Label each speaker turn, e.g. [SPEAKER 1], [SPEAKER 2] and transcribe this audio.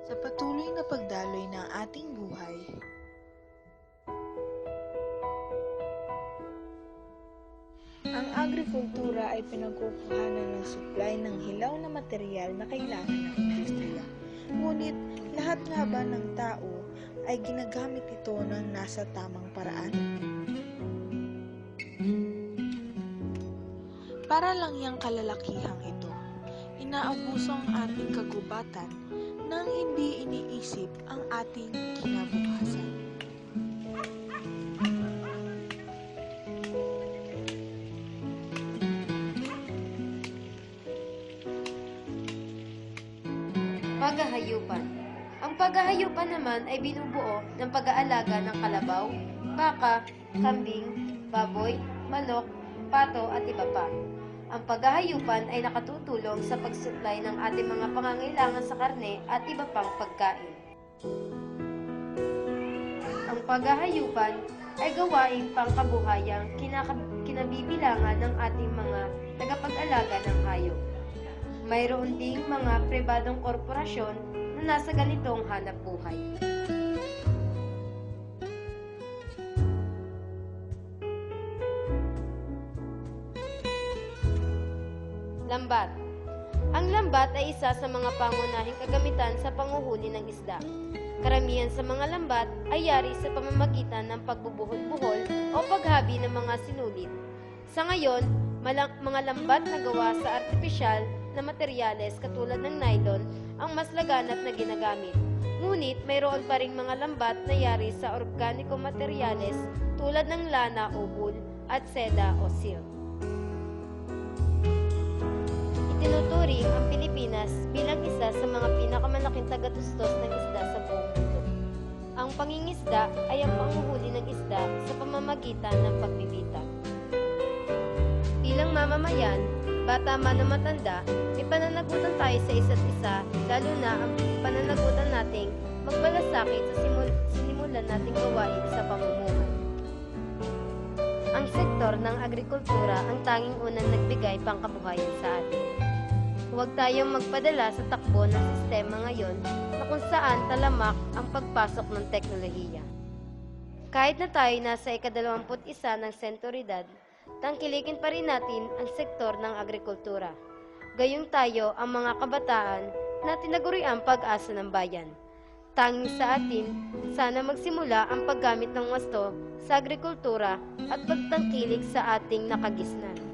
[SPEAKER 1] Sa patuloy na pagdaloy ng ating buhay, ang agrikultura ay pinagkukuhanan ng supply ng hilaw na materyal na kailangan ng industriya. Ngunit lahat nga ba ng tao ay ginagamit ito ng nasa tamang paraan? Para lang yang kalalakihang ito, inaabuso ang ating kagubatan nang hindi iniisip ang ating kinabukasan.
[SPEAKER 2] Paghahayupan. Ang paghahayupan naman ay binubuo ng pag-aalaga ng kalabaw, baka, kambing, baboy, manok, pato at iba pa. Ang paghahayupan ay nakatutulong sa pag-supply ng ating mga pangangailangan sa karne at iba pang pagkain. Ang paghahayupan ay gawaing pangkabuhayang kinabibilangan ng ating mga tagapag-alaga ng hayop. Mayroon ding mga pribadong korporasyon na nasa ganitong hanap buhay. Lambat. Ang lambat ay isa sa mga pangunahing kagamitan sa panguhuli ng isda. Karamihan sa mga lambat ay yari sa pamamagitan ng pagbubuhol-buhol o paghabi ng mga sinulit. Sa ngayon, mga lambat na gawa sa artipisyal na materyales katulad ng nylon ang mas laganap na ginagamit. Ngunit mayroon pa ring mga lambat na yari sa organikong materyales tulad ng lana o wool at seda o silk. Itinuturing ang Pilipinas bilang isa sa mga pinakamalaking tagatustos ng isda sa buong mundo. Ang pangingisda ay ang panghuhuli ng isda sa pamamagitan ng pagbibitag. Bilang mamamayan, bata man o matanda, may pananagutan tayo sa isa't isa, lalo na ang pananagutan nating magmalasakit sa sinimulan nating gawain sa pamumuhay. Ang sektor ng agrikultura ang tanging unang nagbigay pangkabuhayan sa atin. Huwag tayong magpadala sa takbo ng sistema ngayon na kung saan talamak ang pagpasok ng teknolohiya. Kahit na tayo nasa ika-21 ng senturidad, tangkilikin pa rin natin ang sektor ng agrikultura. Gayong tayo ang mga kabataan na tinaguriang pag-asa ng bayan. Tanging sa atin, sana magsimula ang paggamit ng wasto sa agrikultura at pagtangkilik sa ating nakagisnan.